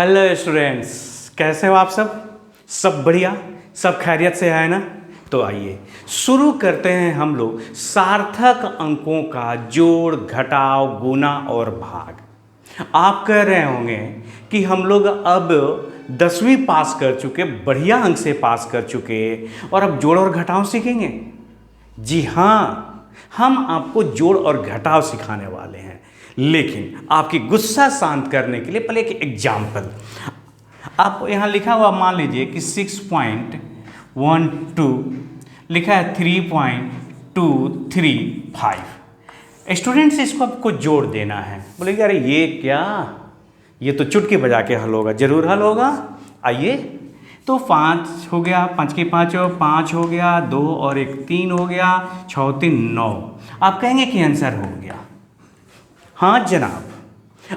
Hello students, कैसे हो आप सब बढ़िया, सब खैरियत से है ना। तो आइए शुरू करते हैं हम लोग सार्थक अंकों का जोड़, घटाव, गुना और भाग। आप कह रहे होंगे कि हम लोग अब 10वीं पास कर चुके, बढ़िया अंक से पास कर चुके और अब जोड़ और घटाव सीखेंगे। जी हाँ, हम आपको जोड़ और घटाव सिखाने वाले हैं, लेकिन आपकी गुस्सा शांत करने के लिए पहले एक एग्जाम्पल। आप यहाँ लिखा हुआ मान लीजिए कि 6.12 लिखा है 3.235। स्टूडेंट्स इसको आपको जोड़ देना है। बोलेंगे अरे ये क्या, ये तो चुटकी बजा के हल होगा। जरूर हल होगा। आइए, तो 5 हो गया, 5 की 5 और 5 हो गया, 2 और 1 3 हो गया, 6 3 9। आप कहेंगे कि आंसर हो गया। हाँ जनाब,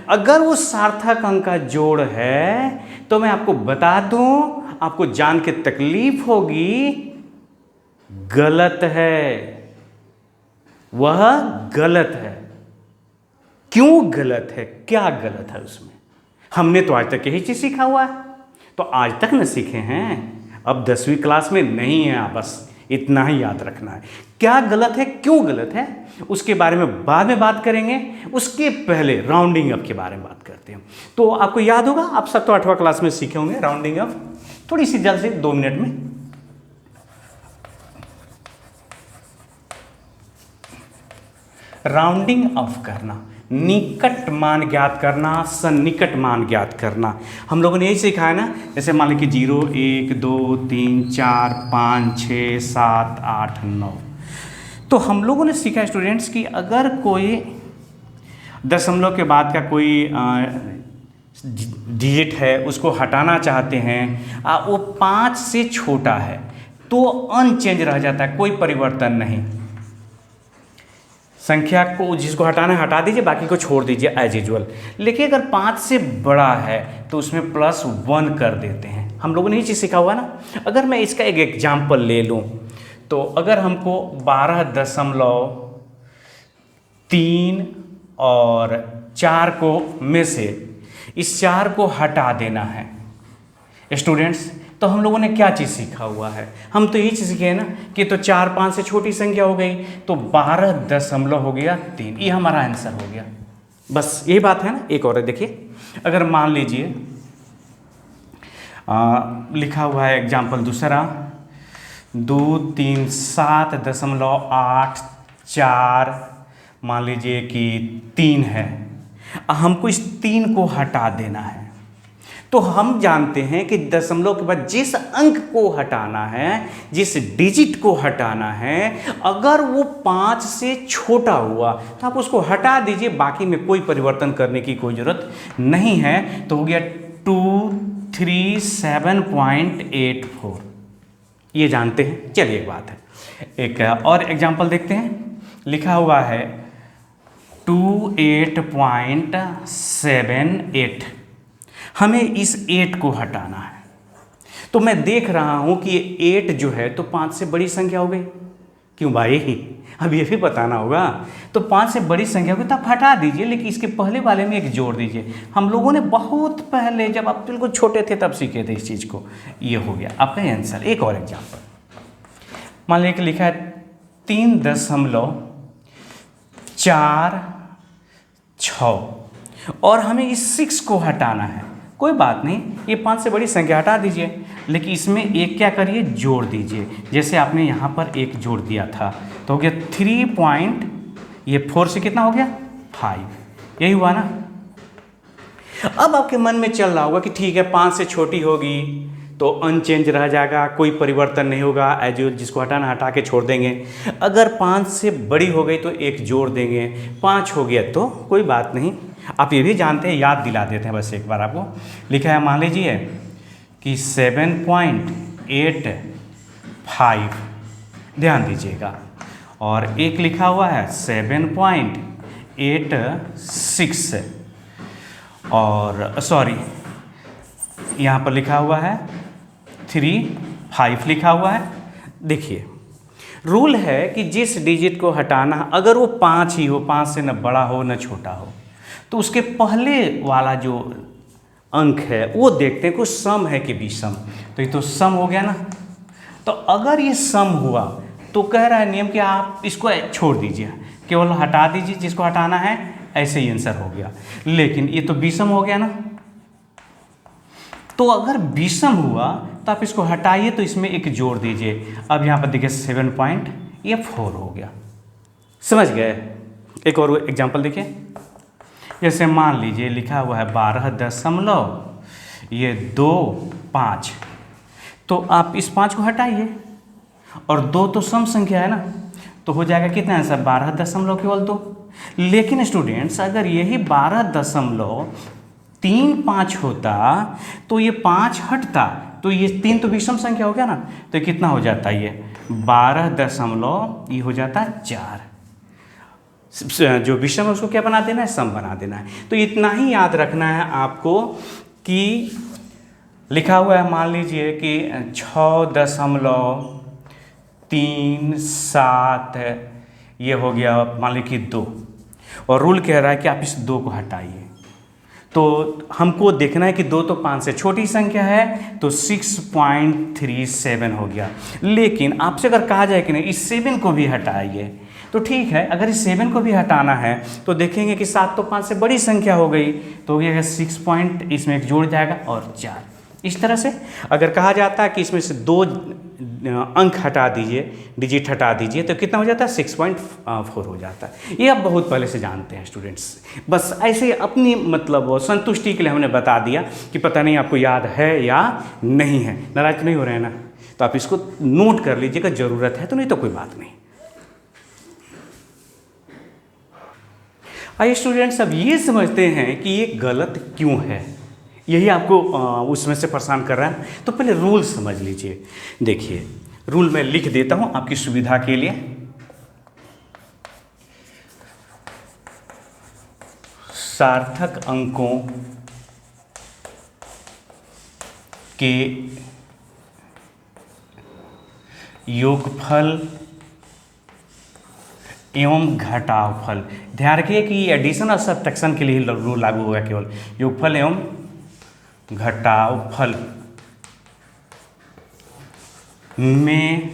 अगर वो सार्थक अंक का जोड़ है तो मैं आपको बता दूं, आपको जान के तकलीफ होगी, गलत है। वह गलत है। क्यों गलत है, क्या गलत है उसमें? हमने तो आज तक यही चीज सीखा हुआ है, तो आज तक न सीखे हैं, अब 10वीं क्लास में नहीं है। बस इतना ही याद रखना है, क्या गलत है, क्यों गलत है, उसके बारे में बाद में बात करेंगे। उसके पहले राउंडिंग अप के बारे में बात करते हैं। तो आपको याद होगा, आप सब तो 8वां क्लास में सीखे होंगे राउंडिंग अप। थोड़ी सी जल्द से 2 मिनट में। राउंडिंग ऑफ करना, निकट मान ज्ञात करना, सन्निकट मान ज्ञात करना। हम लोगों ने यही सीखा है ना। जैसे मान लीजिए 0 1 2 3 4 5 6 7 8 9। तो हम लोगों ने सीखा स्टूडेंट्स कि अगर कोई दशमलव के बाद का कोई डिजिट है, उसको हटाना चाहते हैं, वो 5 से छोटा है तो अनचेंज रह जाता है, कोई परिवर्तन नहीं। संख्या को जिसको हटाना है हटा दीजिए, बाकी को छोड़ दीजिए एज यूजुअल। लेकिन अगर 5 से बड़ा है तो उसमें +1 कर देते हैं। हम लोगों ने ये चीज़ सीखा हुआ ना। अगर मैं इसका एक एग्जाम्पल ले लूँ, तो अगर हमको 12.3 और 4 को में से इस 4 को हटा देना है स्टूडेंट्स, तो हम लोगों ने क्या चीज़ सीखा हुआ है? हम तो यही चीज़ सीखे हैं ना कि तो 4 5 से छोटी संख्या हो गई, तो 12 हो गया 3। ये हमारा आंसर हो गया। बस यही बात है ना। एक और देखिए, अगर मान लीजिए लिखा हुआ है एग्जाम्पल दूसरा, 2 3 7.84, मान लीजिए कि 3 है। हमको इस 3 को हटा देना है। तो हम जानते हैं कि दशमलव के बाद जिस अंक को हटाना है, जिस डिजिट को हटाना है, अगर वो 5 से छोटा हुआ तो आप उसको हटा दीजिए, बाकी में कोई परिवर्तन करने की कोई जरूरत नहीं है। तो हो गया 237.84। ये जानते हैं। चलिए एक बात है, एक और एग्जाम्पल देखते हैं। लिखा हुआ है 28.78। हमें इस 8 को हटाना है। तो मैं देख रहा हूं कि ये 8 जो है तो 5 से बड़ी संख्या हो गई। क्यों भाई, अब ये भी बताना होगा। तो 5 से बड़ी संख्या को तो आप हटा दीजिए, लेकिन इसके पहले वाले में एक जोड़ दीजिए। हम लोगों ने बहुत पहले, जब आप बिल्कुल छोटे थे तब सीखे थे इस चीज़ को। ये हो गया आपका आंसर। एक और एग्जाम्पल, मान लीजिए कि लिखा है 3.46 और हमें इस 6 को हटाना है। कोई बात नहीं, ये 5 से बड़ी संख्या हटा दीजिए, लेकिन इसमें एक क्या करिए, जोड़ दीजिए। जैसे आपने यहाँ पर एक जोड़ दिया था तो हो गया 4 से कितना हो गया 5। यही हुआ ना। अब आपके मन में चल रहा होगा कि ठीक है, 5 से छोटी होगी तो अनचेंज रह जाएगा, कोई परिवर्तन नहीं होगा, एज यूजुअल जिसको हटाना हटा के छोड़ देंगे। अगर 5 से बड़ी हो गई तो एक जोड़ देंगे, 5 हो गया तो कोई बात नहीं। आप ये भी जानते हैं, याद दिला देते हैं बस एक बार आपको। लिखा है मान लीजिए कि 7.85, ध्यान दीजिएगा, और एक लिखा हुआ है 7.86, और सॉरी यहाँ पर लिखा हुआ है 3.5 लिखा हुआ है। देखिए, रूल है कि जिस डिजिट को हटाना, अगर वो 5 ही हो, 5 से न बड़ा हो न छोटा हो, तो उसके पहले वाला जो अंक है वो देखते हैं, कुछ सम है कि विषम। तो ये तो सम हो गया ना। तो अगर ये सम हुआ तो कह रहा है नियम कि आप इसको छोड़ दीजिए, केवल हटा दीजिए जिसको हटाना है, ऐसे ही आंसर हो गया। लेकिन ये तो विषम हो गया ना। तो अगर विषम हुआ तो आप इसको हटाइए तो इसमें एक जोड़ दीजिए। अब यहाँ पर देखिए 7 पॉइंट, ये 4 हो गया। समझ गए? एक और एग्जाम्पल देखिए। जैसे मान लीजिए लिखा हुआ है 12 ये 2 5, तो आप इस 5 को हटाइए और 2 तो सम संख्या है ना, तो हो जाएगा कितना आंसर 12 केवल 2। लेकिन स्टूडेंट्स अगर यही 12.35 होता तो ये 5 हटता, तो ये 3 तो विषम संख्या हो गया ना, तो कितना हो जाता है ये 12 ये हो जाता है 4। जो विषम है उसको क्या बना देना है, सम बना देना है। तो इतना ही याद रखना है आपको कि लिखा हुआ है मान लीजिए कि 6.37 ये हो गया मान लीजिए कि 2, और रूल कह रहा है कि आप इस 2 को हटाइए। तो हमको देखना है कि 2 तो 5 से छोटी संख्या है, तो 6.37 हो गया। लेकिन आपसे अगर कहा जाए कि नहीं इस 7 को भी हटाइए, तो ठीक है। अगर इस 7 को भी हटाना है तो देखेंगे कि 7 तो 5 से बड़ी संख्या हो गई, तो हो गया 6 पॉइंट, इसमें एक जोड़ जाएगा और 4। इस तरह से अगर कहा जाता है कि इसमें से 2 अंक हटा दीजिए, डिजिट हटा दीजिए, तो कितना हो जाता है 6.4 हो जाता है। ये आप बहुत पहले से जानते हैं स्टूडेंट्स, बस ऐसे अपनी मतलब संतुष्टि के लिए हमने बता दिया कि पता नहीं आपको याद है या नहीं है। नाराज तो नहीं हो रहे हैं ना? तो आप इसको नोट कर लीजिएगा, ज़रूरत है तो, नहीं तो कोई बात नहीं। आइए स्टूडेंट्स अब ये समझते हैं कि ये गलत क्यों है, यही आपको उसमें से परेशान कर रहा है। तो पहले रूल समझ लीजिए। देखिए रूल मैं लिख देता हूं आपकी सुविधा के लिए। सार्थक अंकों के योगफल एवं घटावफल, ध्यान रखिए कि एडिशन और सब्ट्रैक्शन के लिए रूल लागू होगा, केवल योगफल एवं घटावफल में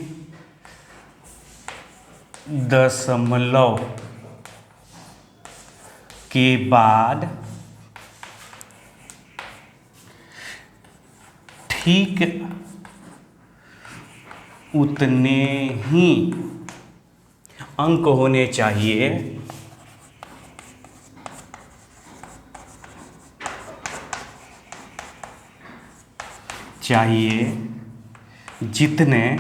दशमलव के बाद ठीक उतने ही अंक होने चाहिए जितने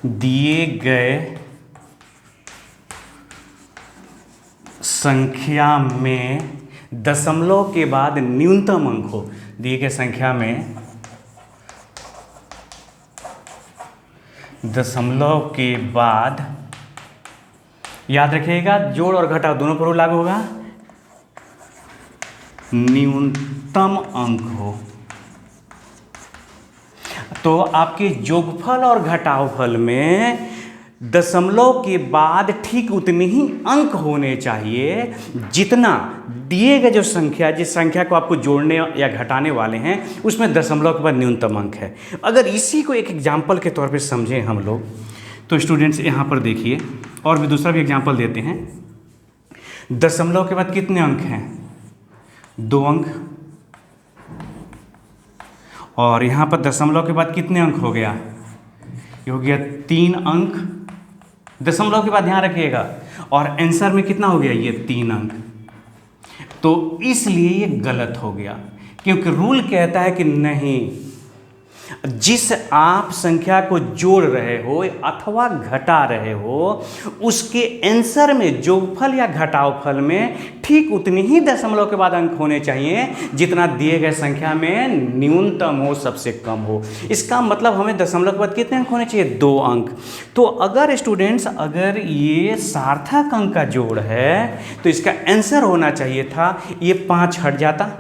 दिए गए संख्या में दशमलव के बाद न्यूनतम अंक हो। दिए गए संख्या में दशमलव के बाद, याद रखिएगा जोड़ और घटाव दोनों पर लागू होगा, न्यूनतम अंक हो। तो आपके योगफल और घटावफल में दशमलव के बाद ठीक उतने ही अंक होने चाहिए जितना दिए गए जो संख्या, जिस संख्या को आपको जोड़ने या घटाने वाले हैं उसमें दशमलव के बाद न्यूनतम अंक है। अगर इसी को एक एग्जाम्पल के तौर पे समझें हम लोग, तो स्टूडेंट्स यहाँ पर देखिए और भी दूसरा भी एग्जाम्पल देते हैं। दशमलव के बाद कितने अंक हैं? 2 अंक। और यहाँ पर दशमलव के बाद कितने अंक हो गया? ये हो गया 3 अंक। दशमलव के बाद ध्यान रखिएगा, और आंसर में कितना हो गया? ये 3 अंक। तो इसलिए ये गलत हो गया, क्योंकि रूल कहता है कि नहीं, जिस आप संख्या को जोड़ रहे हो अथवा घटा रहे हो उसके आंसर में जोगफल या घटावफल में ठीक उतनी ही दशमलव के बाद अंक होने चाहिए जितना दिए गए संख्या में न्यूनतम हो, सबसे कम हो। इसका मतलब हमें दशमलव के बाद कितने अंक होने चाहिए? 2 अंक। तो अगर स्टूडेंट्स अगर ये सार्थक अंक का जोड़ है तो इसका आंसर होना चाहिए था, ये 5 हट जाता,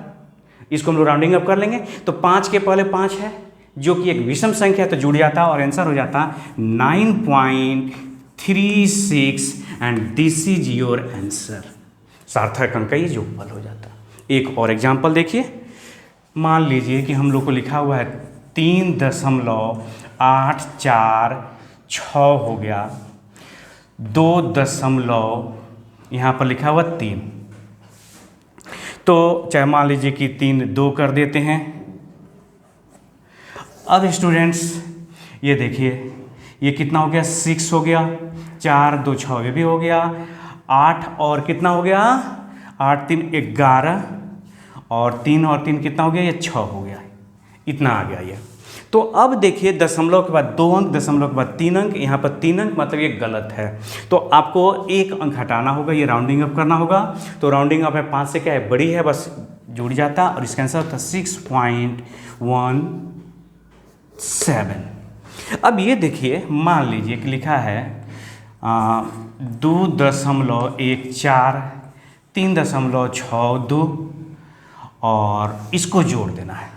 इसको हम लोग राउंडिंग अप कर लेंगे, तो 5 के पहले 5 है जो कि एक विषम संख्या है, तो जुड़ जाता और आंसर हो जाता 9.36 and this is your answer. सार्थक अंक का ये योगफल हो जाता। एक और एग्जाम्पल देखिए, मान लीजिए कि हम लोग को लिखा हुआ है 3.846 हो गया, 2 यहाँ पर लिखा हुआ 3, तो चाहे मान लीजिए कि 3 2 कर देते हैं। अब स्टूडेंट्स ये देखिए, ये कितना हो गया, 6 हो गया, 4 2 6 ये भी हो गया, 8 और कितना हो गया, 8 3 11 और 3 कितना हो गया, ये 6 हो गया, इतना आ गया ये। तो अब देखिए दशमलव के बाद 2 अंक, दशमलव के बाद 3 अंक, यहाँ पर 3 अंक मतलब ये गलत है, तो आपको 1 अंक हटाना होगा, ये राउंडिंग अप करना होगा। तो राउंडिंग अप है 5 से क्या है, बड़ी है, बस जुड़ जाता और इसका आंसर होता 6.17। अब ये देखिए, मान लीजिए कि लिखा है 2.14 3.62 और इसको जोड़ देना है,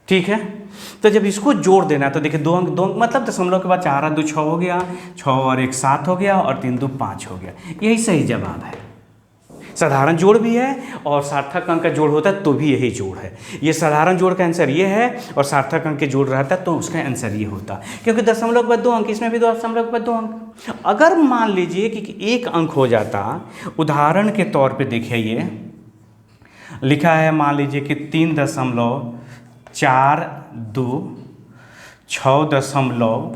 ठीक है। तो जब इसको जोड़ देना है तो देखिए 2 अंक मतलब दशमलव के बाद 4 2 6 हो गया, 6 और 1 7 हो गया और 3 2 5 हो गया, यही सही जवाब है। साधारण जोड़ भी है और सार्थक अंक का जोड़ होता है तो भी यही जोड़ है। ये साधारण जोड़ का आंसर ये है और सार्थक अंक के जोड़ रहता है तो उसका आंसर ये होता, क्योंकि दशमलव के बाद 2 अंक, इसमें भी दशमलव के बाद 2 अंक। अगर मान लीजिए कि 1 अंक हो जाता, उदाहरण के तौर पे देखिए, ये लिखा है मान लीजिए कि 3.42 6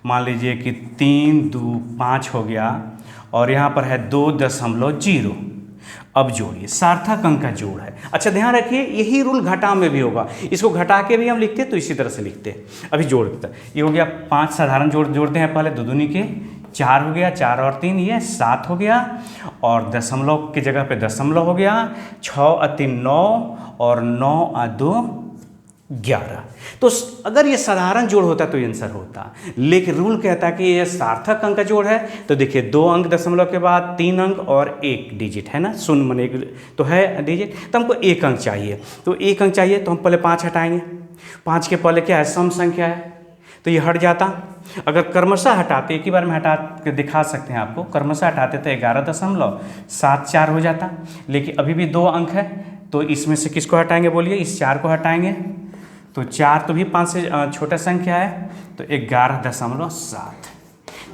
मान लीजिए कि 3 2 5 हो गया और यहाँ पर है 2.0। अब जोड़िए, सार्थक अंक का जोड़ है। अच्छा ध्यान रखिए, यही रूल घटाव में भी होगा, इसको घटा के भी हम लिखते तो इसी तरह से लिखते। अभी जोड़ देता, ये हो गया 5 साधारण जोड़ते हैं, पहले 2 दूनी के 4 हो गया, 4 और 3 ये 7 हो गया और दशमलव की जगह पे दशमलव हो गया, 6 और 3 9 और 9 और 2 11। तो अगर ये साधारण जोड़ होता तो ये आंसर होता, लेकिन रूल कहता है कि ये सार्थक अंक का जोड़ है। तो देखिए 2 अंक दशमलव के बाद 3 अंक और 1 डिजिट है ना, शून्य मन 1 तो है डिजिट, तो हमको 1 अंक चाहिए। तो 1 अंक चाहिए तो हम पहले 5 हटाएंगे, 5 के पहले क्या है, सम संख्या है तो ये हट जाता। अगर क्रमशः हटाते, एक ही बार में हटा के दिखा सकते हैं आपको, क्रमशः हटाते तो 11.74 हो जाता, लेकिन अभी भी 2 अंक है तो इसमें से किसको हटाएंगे बोलिए, इस 4 को हटाएंगे तो 4 तो भी 5 से छोटा संख्या है तो 11.7।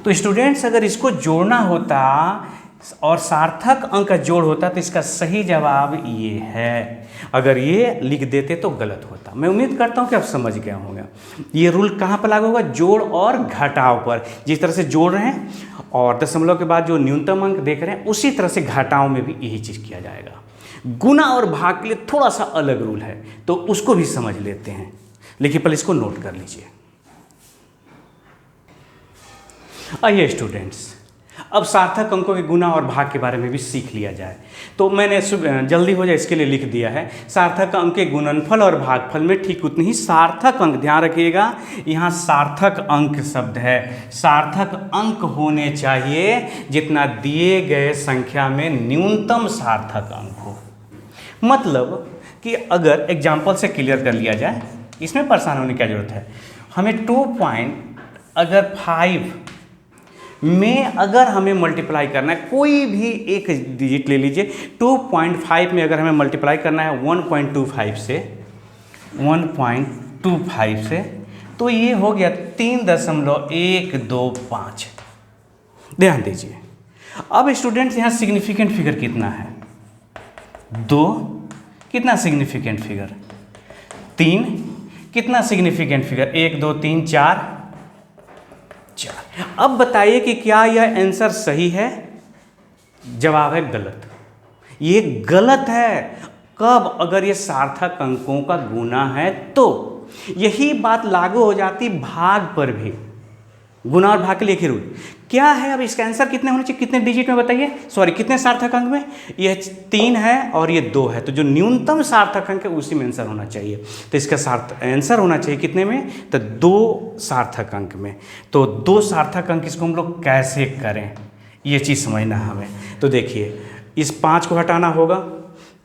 तो स्टूडेंट्स अगर इसको जोड़ना होता और सार्थक अंक का जोड़ होता तो इसका सही जवाब ये है। अगर ये लिख देते तो गलत होता। मैं उम्मीद करता हूँ कि आप समझ गए होंगे। ये रूल कहाँ पर लागू होगा, जोड़ और घटाव पर। जिस तरह से जोड़ रहे हैं और दशमलव के बाद जो न्यूनतम अंक देख रहे हैं उसी तरह से घटाव में भी यही चीज़ किया जाएगा। गुना और भाग के लिए थोड़ा सा अलग रूल है तो उसको भी समझ लेते हैं, लेकिन पहले इसको नोट कर लीजिए। आइए स्टूडेंट्स, अब सार्थक अंकों के गुना और भाग के बारे में भी सीख लिया जाए। तो मैंने जल्दी हो जाए इसके लिए लिख दिया है, सार्थक अंक के गुणनफल और भागफल में ठीक उतनी ही सार्थक अंक, ध्यान रखिएगा यहाँ सार्थक अंक शब्द है, सार्थक अंक होने चाहिए जितना दिए गए संख्या में न्यूनतम सार्थक अंक हो। मतलब कि अगर एग्जाम्पल से क्लियर कर लिया जाए, इसमें परेशान होने की क्या जरूरत है। हमें 2.5 में अगर हमें मल्टीप्लाई करना है, कोई भी एक डिजिट ले लीजिए, 2.5 में अगर हमें मल्टीप्लाई करना है 1.25 से तो ये हो गया 3.125। ध्यान दीजिए। अब स्टूडेंट्स यहाँ सिग्निफिकेंट फिगर कितना है, 2 कितना सिग्निफिकेंट फिगर, 3 कितना सिग्निफिकेंट फिगर, 1 2 3 4। अब बताइए कि क्या यह आंसर सही है। जवाब है गलत। ये गलत है। कब, अगर ये सार्थक अंकों का गुना है तो। यही बात लागू हो जाती भाग पर भी। गुना और भाग के लिए एक ही रूल क्या है। अब इसका आंसर कितने होने चाहिए, कितने डिजिट में बताइए, सॉरी कितने सार्थक अंक में, ये 3 है और ये 2 है, तो जो न्यूनतम सार्थक अंक है उसी में आंसर होना चाहिए। तो इसका आंसर होना चाहिए कितने में, तो 2 सार्थक अंक में। तो 2 सार्थक अंक इसको हम लोग कैसे करें, ये चीज़ समझना है हमें। तो देखिए इस 5 को हटाना होगा,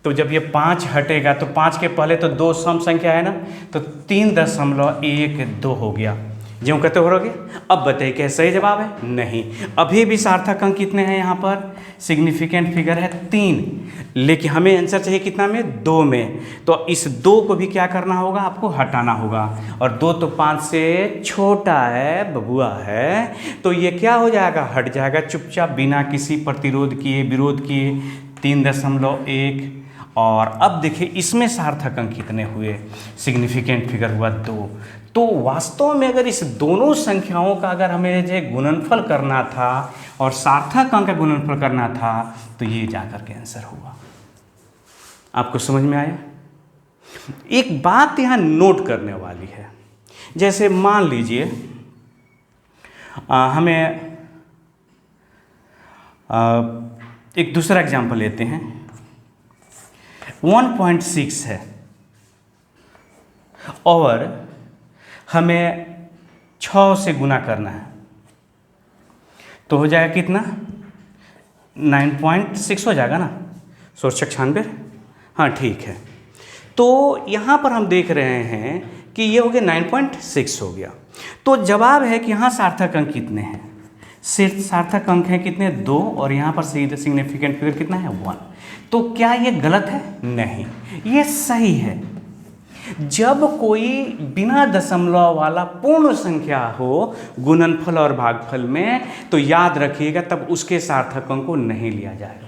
तो जब ये 5 हटेगा तो 5 के पहले तो 2 सम संख्या है ना, तो 3.12 हो गया, ज्यों कहते हो रहोगे। अब बताइए क्या सही जवाब है? नहीं, अभी भी सार्थक अंक कितने हैं यहाँ पर? सिग्निफिकेंट फिगर है 3, लेकिन हमें आंसर चाहिए कितना में? 2 में। तो इस 2 को भी क्या करना होगा? आपको हटाना होगा, और 2 तो 5 से छोटा है, बबुआ है, तो ये क्या हो जाएगा? हट जाएगा चुपचाप, बिना किसी प्रतिरोध किए, विरोध किए। 3.1। और अब देखिए इसमें सार्थक अंक कितने हुए? सिग्निफिकेंट फिगर हुआ 2। तो वास्तव में अगर इस दोनों संख्याओं का अगर हमें जो गुणनफल करना था और सार्थक अंक का गुणनफल करना था, तो ये जाकर के आंसर हुआ। आपको समझ में आया? एक बात यहाँ नोट करने वाली है, जैसे मान लीजिए हमें एक दूसरा एग्जांपल लेते हैं। 1.6 है और हमें 6 से गुना करना है, तो हो जाएगा कितना? 9.6 हो जाएगा ना, 196। हाँ ठीक है। तो यहाँ पर हम देख रहे हैं कि ये हो गया 9.6 हो गया। तो जवाब है कि यहाँ सार्थक अंक कितने हैं? सिर्फ सार्थक अंक है कितने? 2, और यहाँ पर सिग्निफिकेंट फिगर कितना है? 1। तो क्या ये गलत है? नहीं, ये सही है। जब कोई बिना दशमलव वाला पूर्ण संख्या हो गुणनफल और भागफल में, तो याद रखिएगा तब उसके सार्थक अंक को नहीं लिया जाएगा।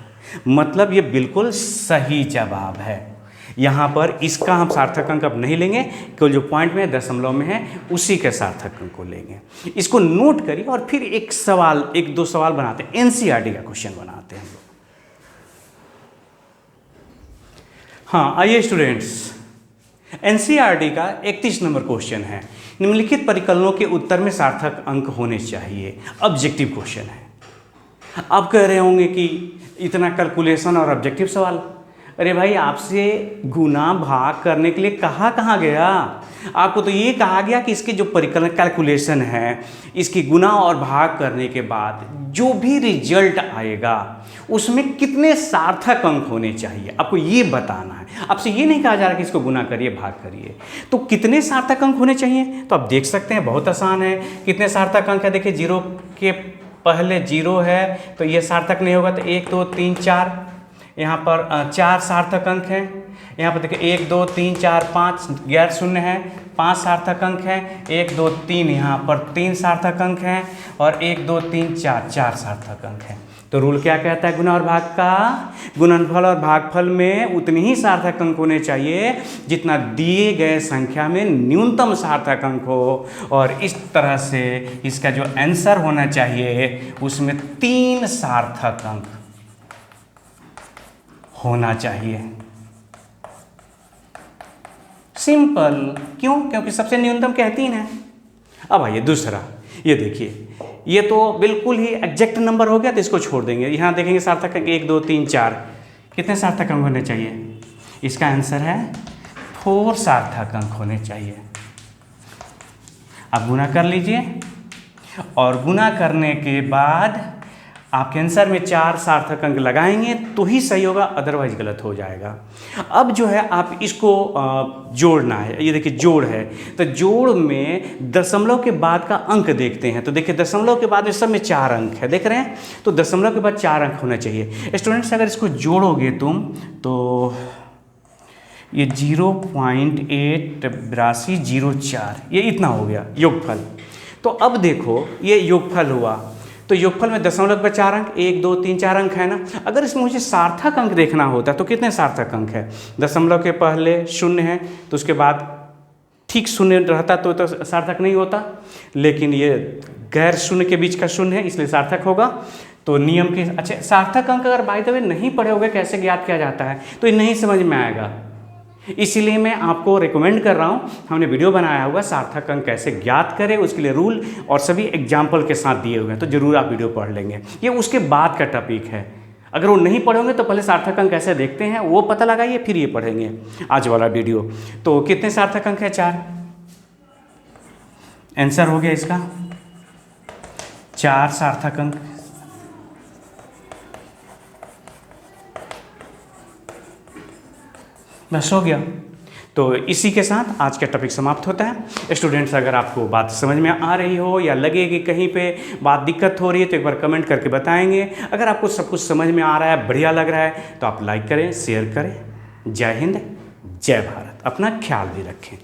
मतलब ये बिल्कुल सही जवाब है। यहाँ पर इसका हम सार्थक अंक अब नहीं लेंगे, केवल जो पॉइंट में दशमलव में है उसी के सार्थक अंक को लेंगे। इसको नोट करिए और फिर एक दो सवाल बनाते हैं, एनसीईआरटी का क्वेश्चन बनाते हैं। हाँ आइए स्टूडेंट्स, एनसीईआरटी का 31 नंबर क्वेश्चन है। निम्नलिखित परिकलनों के उत्तर में सार्थक अंक होने चाहिए। ऑब्जेक्टिव क्वेश्चन है। आप कह रहे होंगे कि इतना कैलकुलेशन और ऑब्जेक्टिव सवाल। अरे भाई, आपसे गुना भाग करने के लिए कहाँ गया? आपको तो ये कहा गया कि इसके जो परिकलन कैलकुलेशन है, इसकी गुना और भाग करने के बाद जो भी रिजल्ट आएगा उसमें कितने सार्थक अंक होने चाहिए, आपको ये बताना है। आपसे ये नहीं कहा जा रहा कि इसको गुना करिए, भाग करिए। तो कितने सार्थक अंक होने चाहिए? तो आप देख सकते हैं, बहुत आसान है। कितने सार्थक अंक है? देखिए 0 के पहले 0 है, तो ये सार्थक नहीं होगा। तो 1 2 3 4, यहाँ पर 4 सार्थक अंक हैं। यहाँ पर देखिए 1 2 3 4 5 गैर शून्य है, 5 सार्थक अंक हैं। 1 2 3 यहाँ पर 3 सार्थक अंक हैं, और 1 2 3 4 4 सार्थक अंक हैं। तो रूल क्या कहता है गुना और भाग का? गुणनफल और भागफल में उतनी ही सार्थक अंक होने चाहिए जितना दिए गए संख्या में न्यूनतम सार्थक अंक हो, और इस तरह से इसका जो आंसर होना चाहिए उसमें 3 सार्थक अंक होना चाहिए। सिंपल। क्यों? क्योंकि सबसे न्यूनतम क्या है? 3 है। अब आइए दूसरा, ये देखिए, ये तो बिल्कुल ही एग्जैक्ट नंबर हो गया, तो इसको छोड़ देंगे। यहाँ देखेंगे सार्थक अंक 1 2 3 4, कितने सार्थक अंक होने चाहिए? इसका आंसर है 4 सार्थक अंक होने चाहिए। आप गुना कर लीजिए, और गुना करने के बाद आपके आंसर में 4 सार्थक अंक लगाएंगे तो ही सही होगा, अदरवाइज गलत हो जाएगा। अब जो है आप इसको जोड़ना है। ये देखिए जोड़ है, तो जोड़ में दशमलव के बाद का अंक देखते हैं। तो देखिए दशमलव के बाद में सब में 4 अंक है, देख रहे हैं? तो दशमलव के बाद 4 अंक होना चाहिए। स्टूडेंट्स अगर इसको जोड़ोगे तुम, तो ये 0.88204 ये इतना हो गया योगफल। तो अब देखो ये योगफल हुआ, तो योगफल में दशमलव पर 4 अंक, 1 2 3 4 अंक है ना। अगर इसमें मुझे सार्थक अंक देखना होता तो कितने सार्थक अंक है? दशमलव के पहले 0 है, तो उसके बाद ठीक 0 रहता तो सार्थक नहीं होता, लेकिन ये गैर शून्य के बीच का 0 है, इसलिए सार्थक होगा। तो नियम के अच्छा सार्थक अंक अगर बाय द वे नहीं पढ़े होगे कैसे ज्ञात किया जाता है, तो ये नहीं समझ में आएगा। इसीलिए मैं आपको रिकमेंड कर रहा हूँ, हमने वीडियो बनाया हुआ सार्थक अंक कैसे ज्ञात करें, उसके लिए रूल और सभी एग्जाम्पल के साथ दिए हुए हैं, तो जरूर आप वीडियो पढ़ लेंगे। ये उसके बाद का टॉपिक है। अगर वो नहीं पढ़ोगे तो पहले सार्थक अंक कैसे देखते हैं वो पता लगाइए, फिर ये पढ़ेंगे आज वाला वीडियो। तो कितने सार्थक अंक है? 4। आंसर हो गया इसका 4 सार्थक अंक। बस हो गया। तो इसी के साथ आज का टॉपिक समाप्त होता है। स्टूडेंट्स, अगर आपको बात समझ में आ रही हो या लगे कि कहीं पे बात दिक्कत हो रही है तो एक बार कमेंट करके बताएंगे। अगर आपको सब कुछ समझ में आ रहा है, बढ़िया लग रहा है, तो आप लाइक करें, शेयर करें। जय हिंद, जय भारत। अपना ख्याल भी रखें।